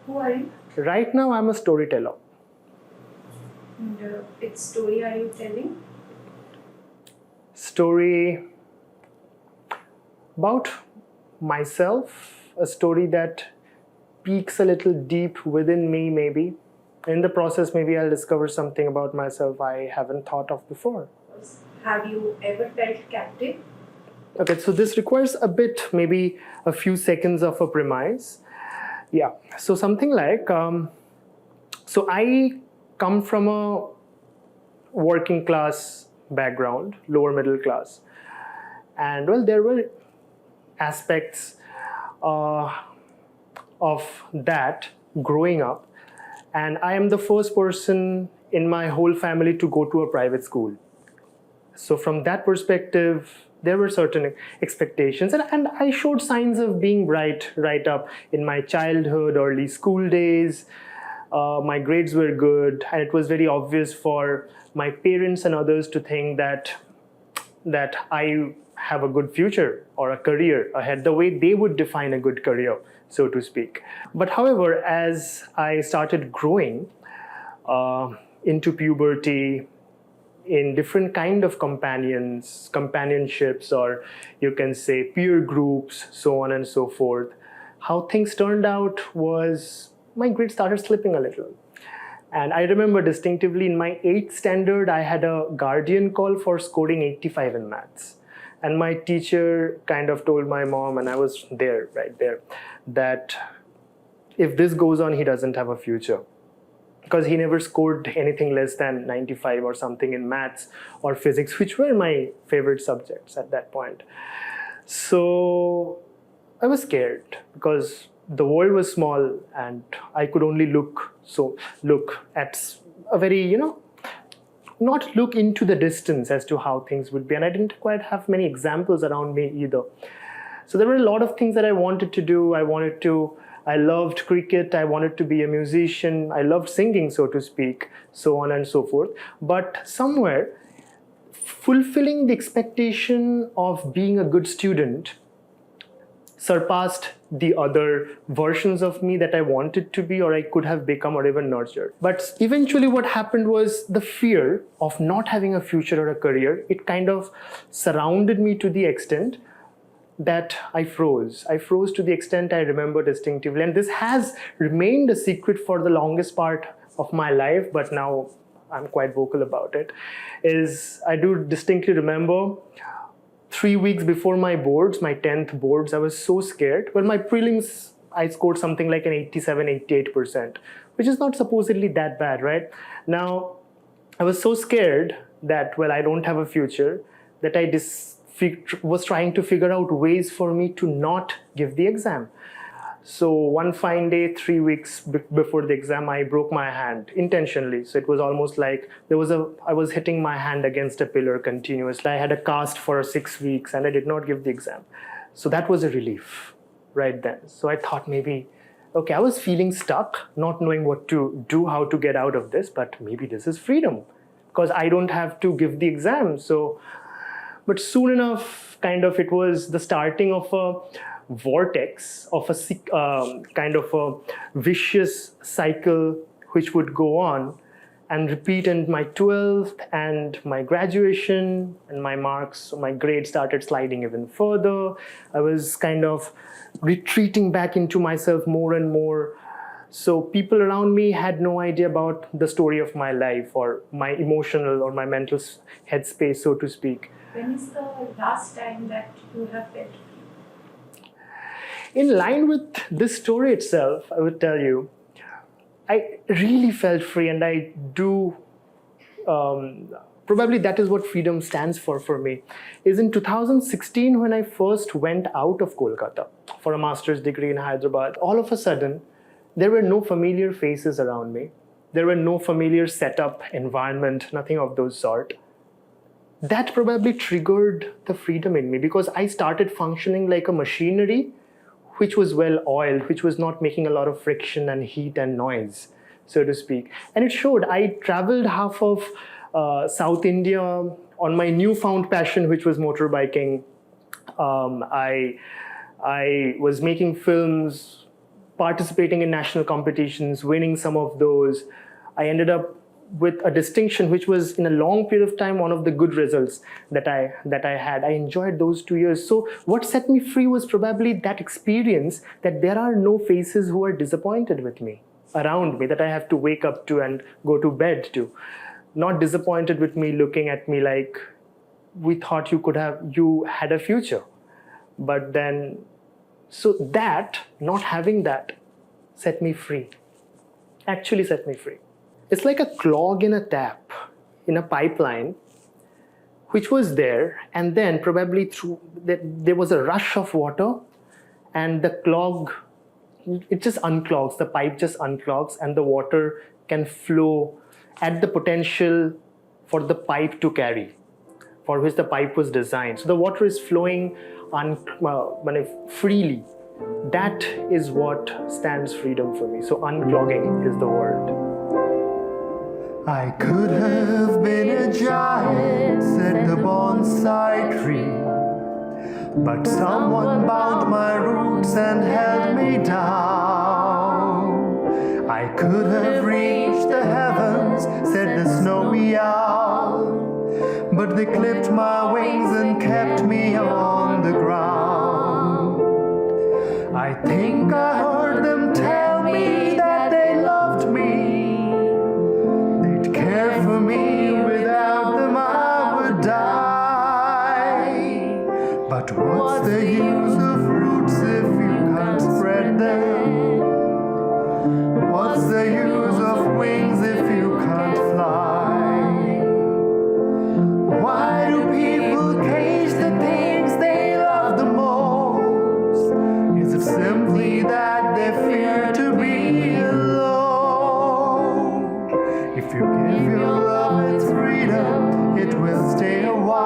Who are you? Right now, I'm a storyteller. And which story are you telling? Story about myself, a story that peeks a little deep within me, maybe. In the process, maybe I'll discover something about myself I haven't thought of before. Have you ever felt captive? Okay, so this requires a bit, maybe a few seconds of a premise. Yeah, so something like, so I come from a working class background, lower middle class. And well, there were aspects uh, of that growing up. And I am the first person in my whole family to go to a private school. So from that perspective, there were certain expectations, and I showed signs of being bright right up in my childhood, early school days. My grades were good, and it was very obvious for my parents and others to think that I have a good future or a career ahead, the way they would define a good career, so to speak. But however, as I started growing into puberty, in different kind of companionships, or you can say peer groups, so on and so forth, how things turned out was my grades started slipping a little. And I remember distinctively in my 8th standard, I had a guardian call for scoring 85 in maths. And my teacher kind of told my mom, and I was there, right there, that if this goes on, he doesn't have a future. Because he never scored anything less than 95 or something in maths or physics, which were my favorite subjects at that point. So I was scared because the world was small and I could only look at a very, not look into the distance as to how things would be. And I didn't quite have many examples around me either. So there were a lot of things that I wanted to do. I loved cricket. I wanted to be a musician. I loved singing, so to speak, so on and so forth. But somewhere, fulfilling the expectation of being a good student surpassed the other versions of me that I wanted to be or I could have become or even nurtured. But eventually what happened was the fear of not having a future or a career, it kind of surrounded me to the extent that I froze. I froze to the extent I remember distinctively. And this has remained a secret for the longest part of my life, but now I'm quite vocal about it. Is I do distinctly remember 3 weeks before my boards, my 10th boards, I was so scared. Well, my prelims, I scored something like an 87, 88%, which is not supposedly that bad, right? Now, I was so scared that, well, I don't have a future, that I was trying to figure out ways for me to not give the exam. So one fine day, 3 weeks before the exam, I broke my hand intentionally. So it was almost like I was hitting my hand against a pillar continuously. I had a cast for 6 weeks and I did not give the exam. So that was a relief right then. So I thought maybe, okay, I was feeling stuck, not knowing what to do, how to get out of this, but maybe this is freedom because I don't have to give the exam. But soon enough, kind of, it was the starting of a vortex, of a kind of a vicious cycle which would go on and repeat in my 12th and my graduation and my marks. So my grades started sliding even further. I was kind of retreating back into myself more and more. So people around me had no idea about the story of my life or my emotional or my mental headspace, so to speak. When is the last time that you have felt free? In line with this story itself, I would tell you, I really felt free, and I do. Probably that is what freedom stands for me. Is in 2016 when I first went out of Kolkata for a master's degree in Hyderabad. All of a sudden, there were no familiar faces around me. There were no familiar setup, environment, nothing of those sort. That probably triggered the freedom in me because I started functioning like a machinery which was well oiled, which was not making a lot of friction and heat and noise, so to speak. And it showed. I traveled half of South India on my newfound passion, which was motorbiking. I was making films participating in national competitions, winning some of those. I ended up with a distinction, which was in a long period of time one of the good results that I had. I enjoyed those 2 years. So what set me free was probably that experience, that there are no faces who are disappointed with me around me, that I have to wake up to and go to bed to. Not disappointed with me, looking at me like, we thought you had a future. But then, so that, not having that, set me free. Actually set me free. It's like a clog in a tap, in a pipeline, which was there, and then probably through there was a rush of water, and the clog, it just unclogs, the pipe just unclogs, and the water can flow at the potential for the pipe to carry, for which the pipe was designed. So the water is flowing freely. That is what stands freedom for me. So unclogging is the word. I could have been a giant, said the bonsai tree, but someone bound my roots and held me down. I could have reached the heavens, said the snowy owl, but they clipped my wings and kept me on the ground. I think I heard them tell me that they loved me, care for me, without them I would die. But what's the use of roots if you can't spread them? What's the use of wings if you can't fly? Why do people cage the things they love the most? Is it simply that they fear to be alone? If you give your love its freedom, it will stay a while.